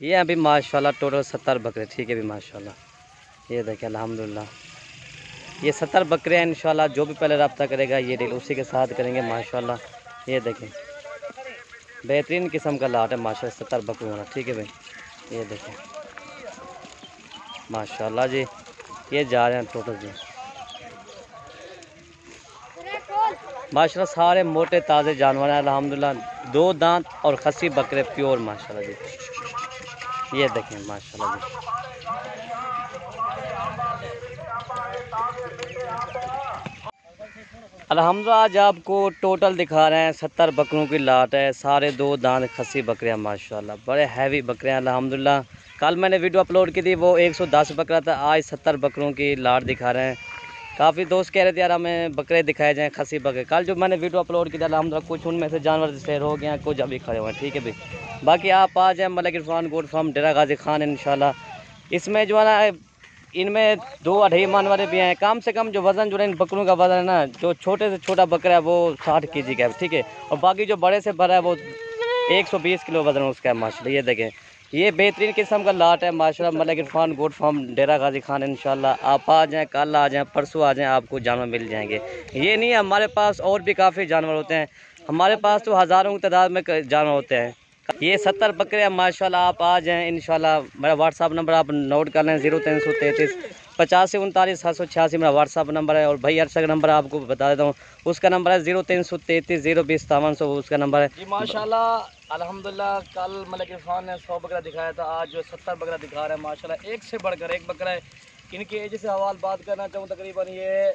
ये अभी माशाल्लाह टोटल 70 बकरे, ठीक है अभी माशाल्लाह। ये देखें अल्हम्दुलिल्लाह, ये 70 बकरे हैं इंशाल्लाह। जो भी पहले रब्ता करेगा ये डील उसी के साथ करेंगे माशाल्लाह। ये देखें बेहतरीन किस्म का लाट है माशाल्लाह, 70 बकरे होना, ठीक है भाई। ये देखें माशाल्लाह जी, ये जा रहे हैं टोटल जी माशाल्लाह। सारे मोटे ताज़े जानवर हैं अल्हम्दुलिल्लाह। 2 दांत और खस्सी बकरे प्योर माशाल्लाह जी। ये देखें माशाल्लाह जी। अल्हम्दुलिल्लाह आज आपको टोटल दिखा रहे हैं 70 बकरों की लाट है। सारे 2 दांत खस्सी बकरे हैं माशाल्लाह, बड़े हैवी बकरे हैं अल्हम्दुलिल्लाह। कल मैंने वीडियो अपलोड की थी, वो 110 बकरा था। आज 70 बकरों की लाट दिखा रहे हैं। काफ़ी दोस्त कह रहे थे यार हमें बकरे दिखाए जाएँ, खस्सी बकरे। कल जो मैंने वीडियो अपलोड किया अल्हम्दुलिल्लाह कुछ उनमें से जानवर सैर हो गए हैं, कुछ अभी खड़े हुए हैं, ठीक है भाई। बाकी आप आ जाए मलिक इरफान गोट फार्म डेरा गाजी खान इंशाल्लाह। इसमें जो है ना इनमें 2-2.5 मन वाले भी हैं। कम से कम जो वज़न जो है इन बकरों का वज़न है ना, जो छोटे से छोटा बकरा है वो 60 kg का है, ठीक है। और बाकी जो बड़े से बड़ा है वो 120 किलो वज़न उसका है माशाल्लाह। ये देखें ये बेहतरीन किस्म का लाट है माशाल्लाह। मलिक इरफान गोट फार्म डेरा गाजी खान इंशाल्लाह। आप आ जाएँ, कल आ जाएँ, परसों आ जाएँ, आपको जानवर मिल जाएंगे। ये नहीं, हमारे पास और भी काफ़ी जानवर होते हैं। हमारे पास तो हज़ारों की तादाद में जानवर होते हैं। ये 70 बकरे हैं माशाल्लाह। आप आ जाएँ इंशाल्लाह। मेरा व्हाट्सअप नंबर आप नोट कर लें, 0333 85 39 786 मेरा व्हाट्सअप नंबर है। और भाई अरशद का नंबर आपको बता देता हूँ, उसका नंबर है 0333 020 5700, उसका नंबर है जी माशाल्लाह अल्हम्दुलिल्लाह। कल मलिक इरफान ने 100 बकरा दिखाया था, आज जो 70 बकरा दिखा रहे हैं माशाल्लाह। एक से बढ़कर एक बकरा है। इनकी एज से हवाल बात करना चाहूँ, तकरीबन ये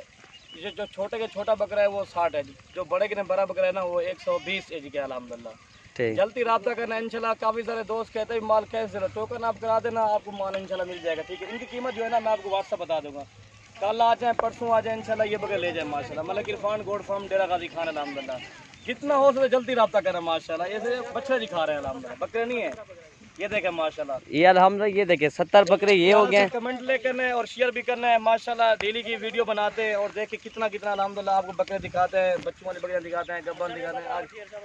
जो छोटे के छोटा बकरा है वो 60 है, जो बड़े के बड़ा बकरा है ना वो 120 एज के अल्हम्दुलिल्लाह। जल्दी रब्ता करना इंशाल्लाह। काफ़ी सारे दोस्त कहते हैं माल कैसे टोकन आप करा देना, आपको माल इंशाल्लाह मिल जाएगा, ठीक है। इनकी कीमत जो है ना मैं आपको व्हाट्सअप बता दूंगा। कल आ जाए, परसों आ जाए इंशाल्लाह, ये बकरे ले जाए माशाल्लाह। मलिक इरफान गोट फार्म डेरा गाजी खान अल्हम्दुलिल्लाह। जितना हो सके जल्दी रब्ता करना माशाल्लाह। ऐसे बच्चे दिखा रहे हैं अल्हम्दुलिल्लाह, बकरे नहीं है। ये देखें माशाल्लाह, ये अल्हम्दुलिल्लाह। ये देखें 70 बकरे ये हो गए। कमेंट ले करना है और शेयर भी करना है माशाल्लाह। डेली की वीडियो बनाते हैं और देखे कितना कितना अल्हम्दुलिल्लाह आपको बकरे दिखाते हैं, बच्चों वाले बकरे दिखाते हैं, गब्बन दिखाते हैं। आज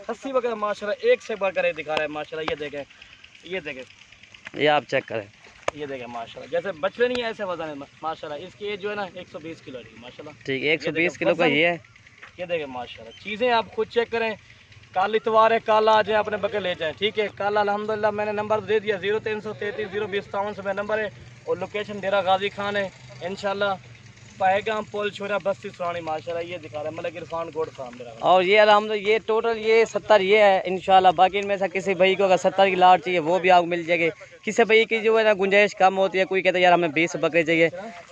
80 बकरे माशाल्लाह एक से बढ़कर एक दिखा रहे हैं माशाल्लाह। ये देखें, ये देखें, ये आप चेक करें, ये देखें माशाल्लाह। जैसे बछड़े नहीं है ऐसे वजन है माशाल्लाह। इसकी एज जो है ना 120 किलो है माशाल्लाह, ठीक है। 120 किलो का ये है। ये देखें माशाल्लाह। चीज़ें आप खुद चेक करें। कल इतवार है, कल आ जाए अपने बकरे ले जाएं, ठीक है। कल अल्हम्दुलिल्लाह मैंने नंबर दे दिया, 0333 020 5700 में नंबर है। और लोकेशन डेरा गाजी खान है इंशाल्लाह। पहलगाम पुल छोरा बस्ती सुरानी माशाल्लाह। ये दिखा रहा है मलिक इरफान गोट फार्म डेरा गाजी। और ये अल्हम्दुलिल्लाह ये टोटल ये 70 ये है इंशाल्लाह। बाकी इनमें से किसी भाई को अगर 70 की लाट चाहिए वो भी आपको मिल जाएगी। किसी भाई की जो है ना गुंजाइश कम होती है, कोई कहता है यार हमें 20 बकरे चाहिए,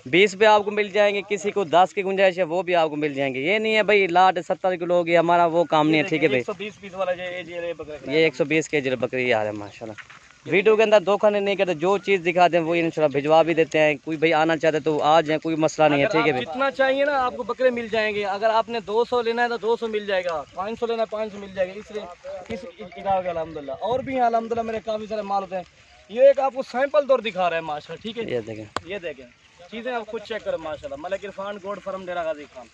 20 भी आपको मिल जाएंगे। किसी को 10 की गुंजाइश है वो भी आपको मिल जाएंगे। ये नहीं है भाई लाट 70 किलो की, हमारा वो काम नहीं है, ठीक है भाई। 120 पीस वाला ये 120 kg बकरी आ रहा है माशाल्लाह। वीडियो के अंदर धोखा नहीं करते, जो चीज़ दिखाते हैं वो इंशाल्लाह भिजवा भी देते हैं। कोई भाई आना चाहते तो आ जाए, कोई मसला नहीं है, ठीक है भाई। जितना चाहिए ना आपको बकरे मिल जाएंगे। अगर आपने 200 लेना है तो 200 मिल जाएगा, 500 लेना है 500 मिल जाएगा। इसलिए इस इलाके अल्हम्दुलिल्लाह और भी हैं अल्हम्दुलिल्लाह, मेरे काफ़ी सारे माल होते हैं। ये एक आपको सैंपल तौर दिखा रहा है माशाल्लाह, ठीक है। ये देखें, ये देखें चीज़ें आप खुद चेक करें माशाल्लाह। मलिक इरफान गोट फार्म डेरा गाजी खान।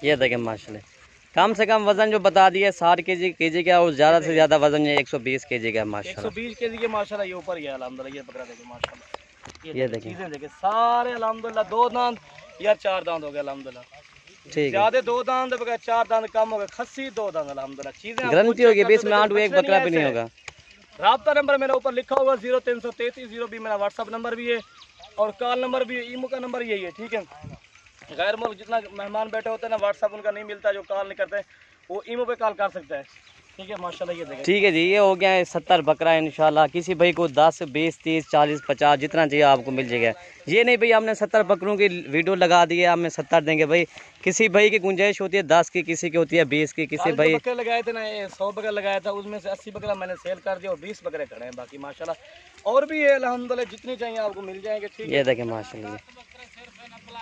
ये देखें माशाल्लाह। कम से कम वजन जो बता दिया 60 kg का, और ज़्यादा से ज़्यादा वजन ये 120 kg का है माशाल्लाह। 120 kg के माशाल्लाह ये ऊपर गया अल्हम्दुलिल्लाह। ये बकरा देखें माशाल्लाह। ये देखें चीज़ें देखें सारे अल्हम्दुलिल्लाह। 2 दांत या 4 दांत हो गए अल्हम्दुलिल्लाह। ठीक है, ज्यादा 2 दांत बगैर 4 दांत कम हो गए। खस्सी 2 दांत अल्हम्दुलिल्लाह। चीज़ें गारंटी होगी 20 में आंट एक बकरा भी नहीं होगा। राब्ता नंबर मेरा ऊपर लिखा होगा 0333 0 मेरा व्हाट्सअप नंबर भी है और कॉल नंबर भी है। ईमो का नंबर यही है, ठीक है। गैर मुल्क जितना मेहमान बैठे होते हैं ना, व्हाट्सअप उनका नहीं मिलता, जो कॉल नहीं करते वो ईमो पे कॉल कर सकता है, ठीक है माशाल्लाह। ये देखें, ठीक है जी, ये हो गया है 70 बकरा इंशाल्लाह। किसी भाई को 10 20 30 40 50 जितना चाहिए आपको मिल जाएगा। ये नहीं भाई हमने 70 बकरों की वीडियो लगा दी है हमें 70 देंगे भाई। किसी भाई की गुंजाइश होती है 10 की, किसी की होती है 20 की, किसी भाई बकरे लगाए थे ना, 100 बकरा लगाया था, उसमें से 80 बकरा मैंने सेल कर दिया और 20 बकरे खड़े हैं बाकी माशाल्लाह। और भी है अल्हम्दुलिल्लाह, जितनी चाहिए आपको मिल जाएंगे, ठीक है। ये देखें माशाल्लाह,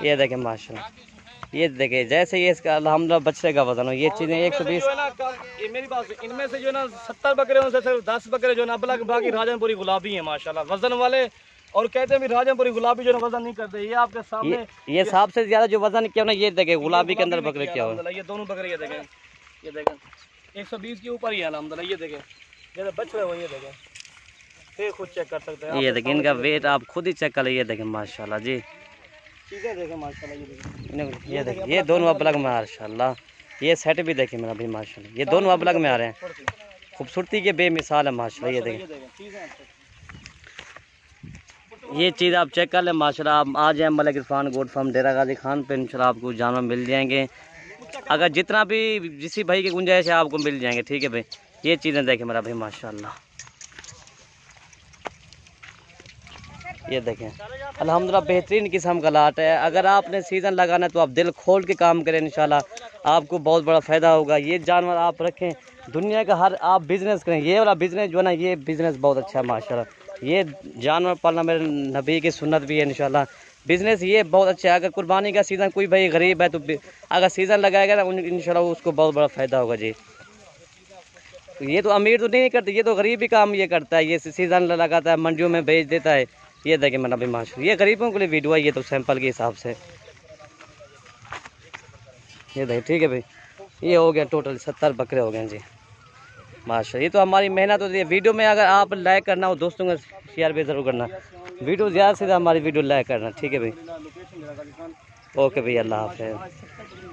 ये देखें माशाल्लाह। ये देखे जैसे ये इसका अल्हम्दुलिल्लाह बछड़े का वजन हो, ये चीज़ें 120। ये मेरी बात, इनमें से जो है ना 70 बकरे में से सिर्फ 10 बकरे जो है ना अबला, बाकी राजनपुरी गुलाबी है माशाल्लाह वजन वाले। और कहते हैं भी राजनपुरी गुलाबी जो है वजन नहीं करते। ये आपके सामने ये सबसे ज्यादा जो वजन क्या ना, ये देखे गुलाबी के अंदर बकरे क्या हो। ये दोनों बकरे ये देखें, ये देखें 120 के ऊपर ही है अल्हम्दुलिल्लाह। ये देखें जैसे बछड़े हो, ये देखें फिर खुद चेक कर सकते हैं। ये देखें इनका वेट आप खुद ही चेक कर लीजिए, देखें माशाल्लाह जी। चीज़ें देखें माशाल्लाह, ये देखें ये दोनों अपलग में माशाल्लाह, ये सेट भी देखें मेरा भाई माशाल्लाह, ये दोनों अपलग में आ रहे हैं, खूबसूरती के बेमिसाल है माशाल्लाह। ये देखें ये चीज़ आप चेक कर लें माशाल्लाह। आप आ जाएँ मलिक इरफान गोट फार्म डेरा गाजी खान पे, इंशाल्लाह आपको जानवर मिल जाएंगे। अगर जितना भी जिस भाई की गुंजाइश है आपको मिल जाएंगे, ठीक है भाई। ये चीज़ें देखें मेरा भाई माशाल्लाह, ये देखें अल्हम्दुलिल्लाह बेहतरीन किस्म का लाट है। अगर आपने सीज़न लगाना है तो आप दिल खोल के काम करें, इंशाल्लाह आपको बहुत बड़ा फ़ायदा होगा। ये जानवर आप रखें, दुनिया का हर आप बिज़नेस करें, ये वाला बिज़नेस जो है ना, ये बिज़नेस बहुत अच्छा है माशाल्लाह। ये जानवर पालना मेरे नबी की सुन्नत भी है इंशाल्लाह। बिज़नेस ये बहुत अच्छा है। अगर कुर्बानी का सीज़न कोई भाई गरीब है तो अगर सीज़न लगाएगा ना, इंशाल्लाह उसको बहुत बड़ा फ़ायदा होगा जी। ये तो अमीर तो नहीं करते, ये तो गरीब ही काम ये करता है। ये सीज़न लगाता है, मंडियों में बेच देता है। ये देखें मेरा भाई माशाल्लाह, ये गरीबों के लिए वीडियो है, ये तो सैंपल के हिसाब से। ये देखें, ठीक है भाई। ये हो गया टोटल 70 बकरे हो गए जी माशाल्लाह। ये तो हमारी मेहनत होती है। वीडियो में अगर आप लाइक करना हो, दोस्तों का शेयर भी ज़रूर करना, वीडियो ज़्यादा से ज़्यादा हमारी वीडियो लाइक करना, ठीक है भाई। ओके भाई, अल्लाह हाफ़िज़।